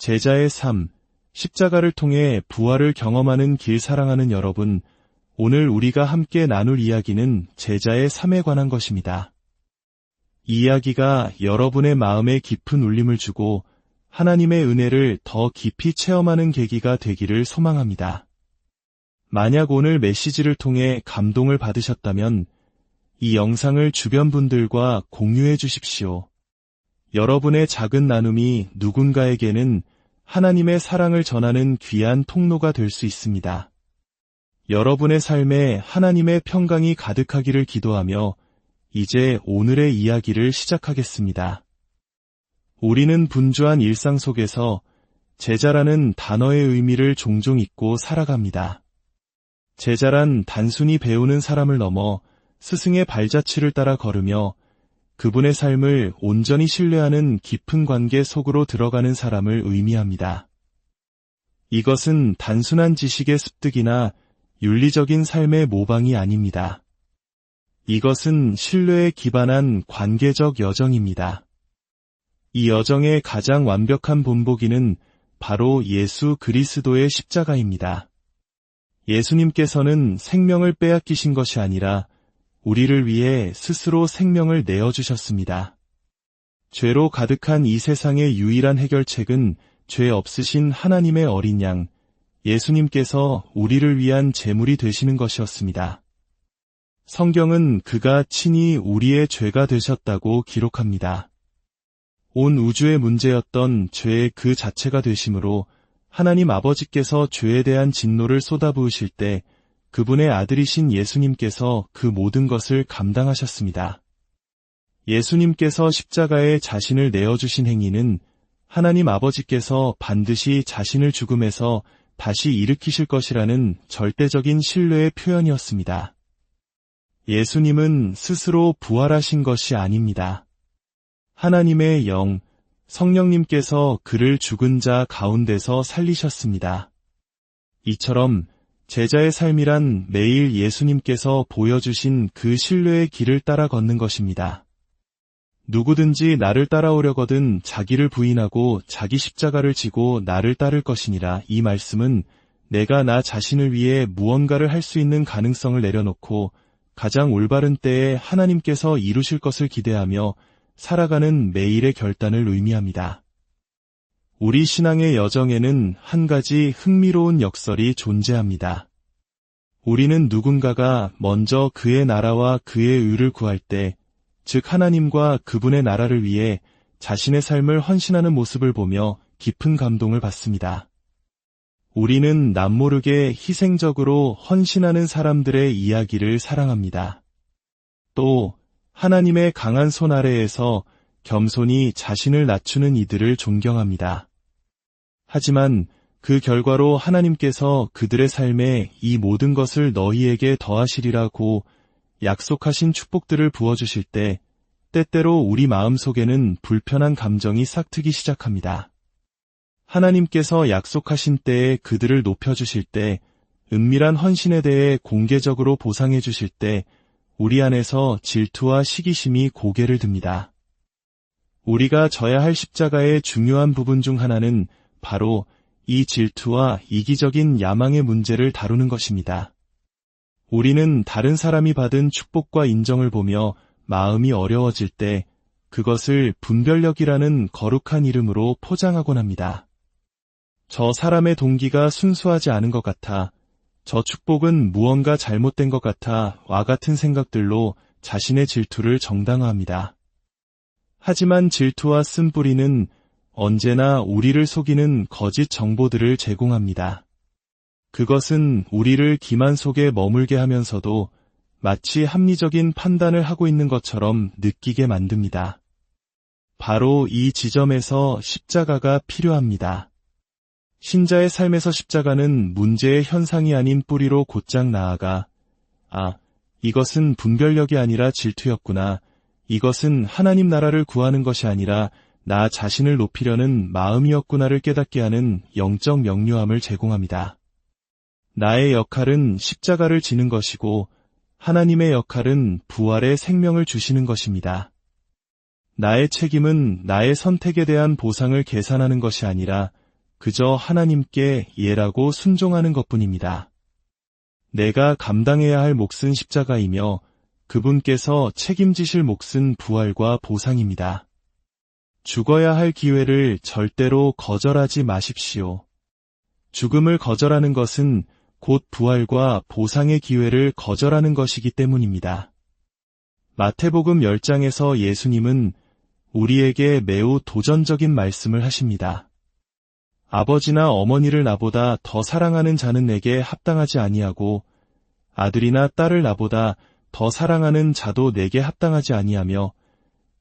제자의 삶, 십자가를 통해 부활을 경험하는 길 사랑하는 여러분, 오늘 우리가 함께 나눌 이야기는 제자의 삶에 관한 것입니다. 이 이야기가 여러분의 마음에 깊은 울림을 주고 하나님의 은혜를 더 깊이 체험하는 계기가 되기를 소망합니다. 만약 오늘 메시지를 통해 감동을 받으셨다면 이 영상을 주변 분들과 공유해 주십시오. 여러분의 작은 나눔이 누군가에게는 하나님의 사랑을 전하는 귀한 통로가 될 수 있습니다. 여러분의 삶에 하나님의 평강이 가득하기를 기도하며 이제 오늘의 이야기를 시작하겠습니다. 우리는 분주한 일상 속에서 제자라는 단어의 의미를 종종 잊고 살아갑니다. 제자란 단순히 배우는 사람을 넘어 스승의 발자취를 따라 걸으며 그분의 삶을 온전히 신뢰하는 깊은 관계 속으로 들어가는 사람을 의미합니다. 이것은 단순한 지식의 습득이나 윤리적인 삶의 모방이 아닙니다. 이것은 신뢰에 기반한 관계적 여정입니다. 이 여정의 가장 완벽한 본보기는 바로 예수 그리스도의 십자가입니다. 예수님께서는 생명을 빼앗기신 것이 아니라 우리를 위해 스스로 생명을 내어주셨습니다. 죄로 가득한 이 세상의 유일한 해결책은 죄 없으신 하나님의 어린 양, 예수님께서 우리를 위한 제물이 되시는 것이었습니다. 성경은 그가 친히 우리의 죄가 되셨다고 기록합니다. 온 우주의 문제였던 죄의 그 자체가 되심으로 하나님 아버지께서 죄에 대한 진노를 쏟아부으실 때 그분의 아들이신 예수님께서 그 모든 것을 감당하셨습니다. 예수님께서 십자가에 자신을 내어주신 행위는 하나님 아버지께서 반드시 자신을 죽음에서 다시 일으키실 것이라는 절대적인 신뢰의 표현이었습니다. 예수님은 스스로 부활하신 것이 아닙니다. 하나님의 영, 성령님께서 그를 죽은 자 가운데서 살리셨습니다. 이처럼 제자의 삶이란 매일 예수님께서 보여주신 그 신뢰의 길을 따라 걷는 것입니다. 누구든지 나를 따라오려거든 자기를 부인하고 자기 십자가를 지고 나를 따를 것이니라. 이 말씀은 내가 나 자신을 위해 무언가를 할 수 있는 가능성을 내려놓고 가장 올바른 때에 하나님께서 이루실 것을 기대하며 살아가는 매일의 결단을 의미합니다. 우리 신앙의 여정에는 한 가지 흥미로운 역설이 존재합니다. 우리는 누군가가 먼저 그의 나라와 그의 의를 구할 때, 즉 하나님과 그분의 나라를 위해 자신의 삶을 헌신하는 모습을 보며 깊은 감동을 받습니다. 우리는 남모르게 희생적으로 헌신하는 사람들의 이야기를 사랑합니다. 또 하나님의 강한 손 아래에서 겸손히 자신을 낮추는 이들을 존경합니다. 하지만 그 결과로 하나님께서 그들의 삶에 이 모든 것을 너희에게 더하시리라고 약속하신 축복들을 부어주실 때 때때로 우리 마음속에는 불편한 감정이 싹트기 시작합니다. 하나님께서 약속하신 때에 그들을 높여주실 때, 은밀한 헌신에 대해 공개적으로 보상해 주실 때 우리 안에서 질투와 시기심이 고개를 듭니다. 우리가 져야 할 십자가의 중요한 부분 중 하나는 바로 이 질투와 이기적인 야망의 문제를 다루는 것입니다. 우리는 다른 사람이 받은 축복과 인정을 보며 마음이 어려워질 때 그것을 분별력이라는 거룩한 이름으로 포장하곤 합니다. 저 사람의 동기가 순수하지 않은 것 같아, 저 축복은 무언가 잘못된 것 같아 와 같은 생각들로 자신의 질투를 정당화합니다. 하지만 질투와 쓴뿌리는 언제나 우리를 속이는 거짓 정보들을 제공합니다. 그것은 우리를 기만 속에 머물게 하면서도 마치 합리적인 판단을 하고 있는 것처럼 느끼게 만듭니다. 바로 이 지점에서 십자가가 필요합니다. 신자의 삶에서 십자가는 문제의 현상이 아닌 뿌리로 곧장 나아가, 이것은 분별력이 아니라 질투였구나. 이것은 하나님 나라를 구하는 것이 아니라 나 자신을 높이려는 마음이었구나를 깨닫게 하는 영적 명료함을 제공합니다. 나의 역할은 십자가를 지는 것이고 하나님의 역할은 부활의 생명을 주시는 것입니다. 나의 책임은 나의 선택에 대한 보상을 계산하는 것이 아니라 그저 하나님께 예라고 순종하는 것뿐입니다. 내가 감당해야 할 몫은 십자가이며 그분께서 책임지실 몫은 부활과 보상입니다. 죽어야 할 기회를 절대로 거절하지 마십시오. 죽음을 거절하는 것은 곧 부활과 보상의 기회를 거절하는 것이기 때문입니다. 마태복음 10장에서 예수님은 우리에게 매우 도전적인 말씀을 하십니다. 아버지나 어머니를 나보다 더 사랑하는 자는 내게 합당하지 아니하고 아들이나 딸을 나보다 더 사랑하는 자도 내게 합당하지 아니하며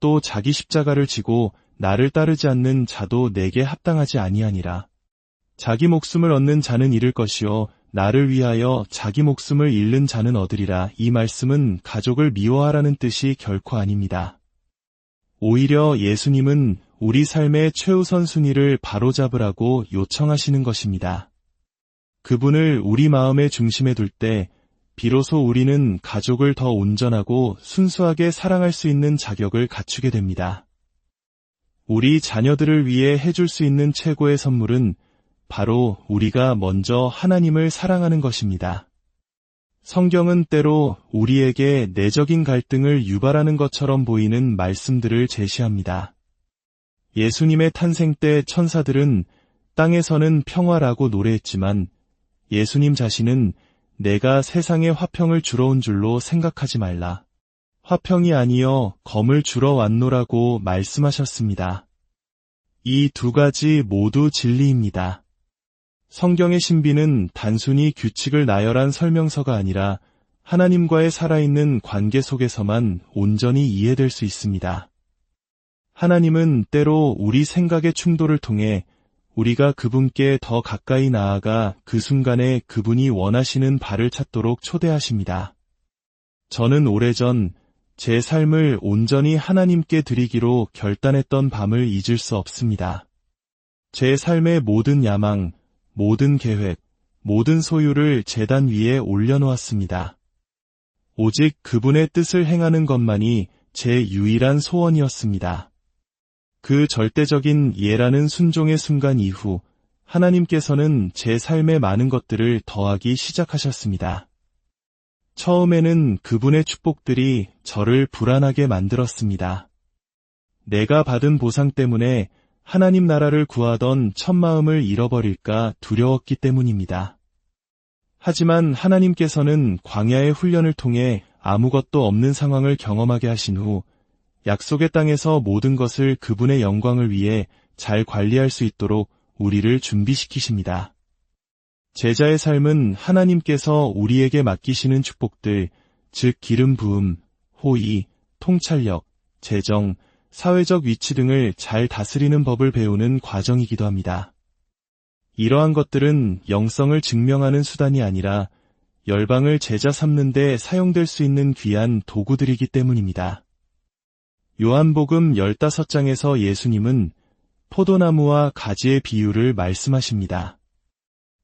또 자기 십자가를 지고 나를 따르지 않는 자도 내게 합당하지 아니하니라. 자기 목숨을 얻는 자는 잃을 것이요 나를 위하여 자기 목숨을 잃는 자는 얻으리라. 이 말씀은 가족을 미워하라는 뜻이 결코 아닙니다. 오히려 예수님은 우리 삶의 최우선 순위를 바로잡으라고 요청하시는 것입니다. 그분을 우리 마음의 중심에 둘 때 비로소 우리는 가족을 더 온전하고 순수하게 사랑할 수 있는 자격을 갖추게 됩니다. 우리 자녀들을 위해 해줄 수 있는 최고의 선물은 바로 우리가 먼저 하나님을 사랑하는 것입니다. 성경은 때로 우리에게 내적인 갈등을 유발하는 것처럼 보이는 말씀들을 제시합니다. 예수님의 탄생 때 천사들은 땅에서는 평화라고 노래했지만 예수님 자신은 내가 세상에 화평을 주러 온 줄로 생각하지 말라. 화평이 아니여 검을 주러 왔노라고 말씀하셨습니다. 이 두 가지 모두 진리입니다. 성경의 신비는 단순히 규칙을 나열한 설명서가 아니라 하나님과의 살아있는 관계 속에서만 온전히 이해될 수 있습니다. 하나님은 때로 우리 생각의 충돌을 통해 우리가 그분께 더 가까이 나아가 그 순간에 그분이 원하시는 바를 찾도록 초대하십니다. 저는 오래전 제 삶을 온전히 하나님께 드리기로 결단했던 밤을 잊을 수 없습니다. 제 삶의 모든 야망, 모든 계획, 모든 소유를 제단 위에 올려놓았습니다. 오직 그분의 뜻을 행하는 것만이 제 유일한 소원이었습니다. 그 절대적인 예라는 순종의 순간 이후 하나님께서는 제 삶의 많은 것들을 더하기 시작하셨습니다. 처음에는 그분의 축복들이 저를 불안하게 만들었습니다. 내가 받은 보상 때문에 하나님 나라를 구하던 첫 마음을 잃어버릴까 두려웠기 때문입니다. 하지만 하나님께서는 광야의 훈련을 통해 아무것도 없는 상황을 경험하게 하신 후 약속의 땅에서 모든 것을 그분의 영광을 위해 잘 관리할 수 있도록 우리를 준비시키십니다. 제자의 삶은 하나님께서 우리에게 맡기시는 축복들, 즉 기름 부음, 호의, 통찰력, 재정, 사회적 위치 등을 잘 다스리는 법을 배우는 과정이기도 합니다. 이러한 것들은 영성을 증명하는 수단이 아니라 열방을 제자 삼는 데 사용될 수 있는 귀한 도구들이기 때문입니다. 요한복음 15장에서 예수님은 포도나무와 가지의 비유를 말씀하십니다.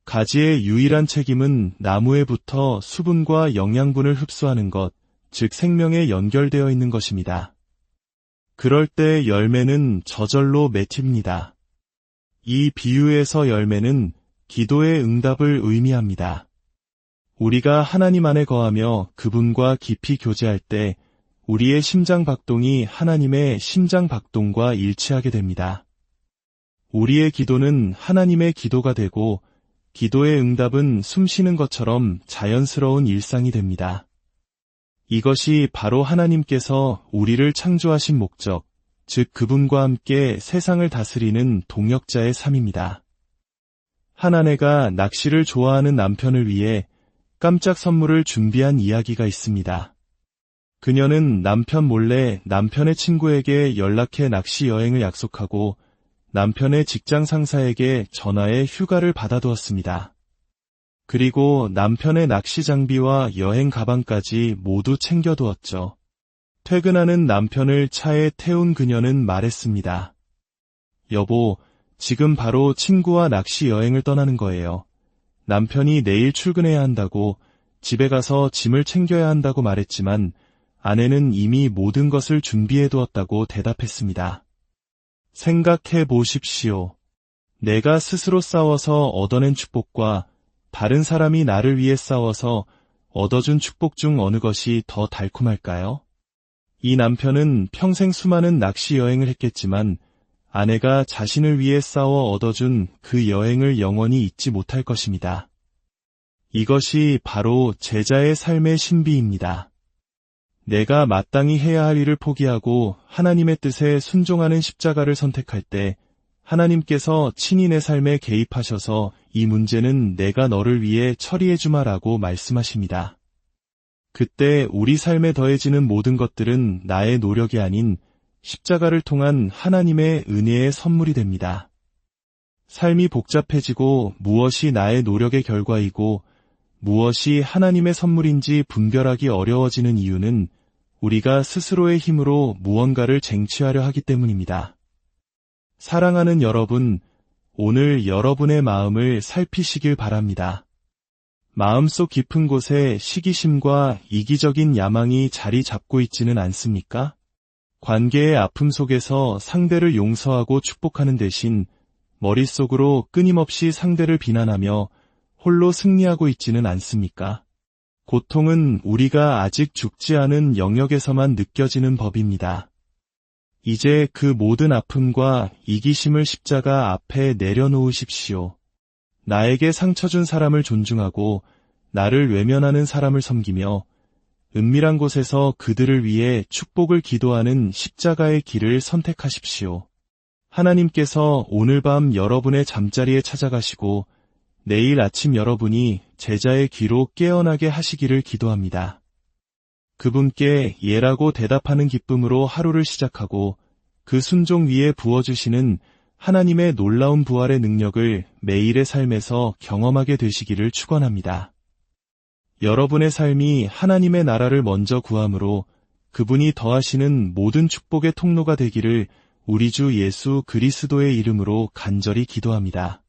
가지의 유일한 책임은 나무에 붙어 수분과 영양분을 흡수하는 것, 즉 생명에 연결되어 있는 것입니다. 그럴 때 열매는 저절로 맺힙니다. 이 비유에서 열매는 기도의 응답을 의미합니다. 우리가 하나님 안에 거하며 그분과 깊이 교제할 때 우리의 심장 박동이 하나님의 심장 박동과 일치하게 됩니다. 우리의 기도는 하나님의 기도가 되고 기도의 응답은 숨쉬는 것처럼 자연스러운 일상이 됩니다. 이것이 바로 하나님께서 우리를 창조하신 목적, 즉 그분과 함께 세상을 다스리는 동역자의 삶입니다. 한 아내가 낚시를 좋아하는 남편을 위해 깜짝 선물을 준비한 이야기가 있습니다. 그녀는 남편 몰래 남편의 친구에게 연락해 낚시 여행을 약속하고 남편의 직장 상사에게 전화해 휴가를 받아두었습니다. 그리고 남편의 낚시 장비와 여행 가방까지 모두 챙겨두었죠. 퇴근하는 남편을 차에 태운 그녀는 말했습니다. 여보, 지금 바로 친구와 낚시 여행을 떠나는 거예요. 남편이 내일 출근해야 한다고 집에 가서 짐을 챙겨야 한다고 말했지만 아내는 이미 모든 것을 준비해 두었다고 대답했습니다. 생각해 보십시오. 내가 스스로 싸워서 얻어낸 축복과 다른 사람이 나를 위해 싸워서 얻어준 축복 중 어느 것이 더 달콤할까요? 이 남편은 평생 수많은 낚시 여행을 했겠지만 아내가 자신을 위해 싸워 얻어준 그 여행을 영원히 잊지 못할 것입니다. 이것이 바로 제자의 삶의 신비입니다. 내가 마땅히 해야 할 일을 포기하고 하나님의 뜻에 순종하는 십자가를 선택할 때 하나님께서 친히 내 삶에 개입하셔서 이 문제는 내가 너를 위해 처리해 주마라고 말씀하십니다. 그때 우리 삶에 더해지는 모든 것들은 나의 노력이 아닌 십자가를 통한 하나님의 은혜의 선물이 됩니다. 삶이 복잡해지고 무엇이 나의 노력의 결과이고 무엇이 하나님의 선물인지 분별하기 어려워지는 이유는 우리가 스스로의 힘으로 무언가를 쟁취하려 하기 때문입니다. 사랑하는 여러분, 오늘 여러분의 마음을 살피시길 바랍니다. 마음속 깊은 곳에 시기심과 이기적인 야망이 자리 잡고 있지는 않습니까? 관계의 아픔 속에서 상대를 용서하고 축복하는 대신 머릿속으로 끊임없이 상대를 비난하며 홀로 승리하고 있지는 않습니까? 고통은 우리가 아직 죽지 않은 영역에서만 느껴지는 법입니다. 이제 그 모든 아픔과 이기심을 십자가 앞에 내려놓으십시오. 나에게 상처 준 사람을 존중하고 나를 외면하는 사람을 섬기며 은밀한 곳에서 그들을 위해 축복을 기도하는 십자가의 길을 선택하십시오. 하나님께서 오늘 밤 여러분의 잠자리에 찾아가시고 내일 아침 여러분이 제자의 귀로 깨어나게 하시기를 기도합니다. 그분께 예라고 대답하는 기쁨으로 하루를 시작하고 그 순종 위에 부어주시는 하나님의 놀라운 부활의 능력을 매일의 삶에서 경험하게 되시기를 축원합니다. 여러분의 삶이 하나님의 나라를 먼저 구함으로 그분이 더하시는 모든 축복의 통로가 되기를 우리 주 예수 그리스도의 이름으로 간절히 기도합니다.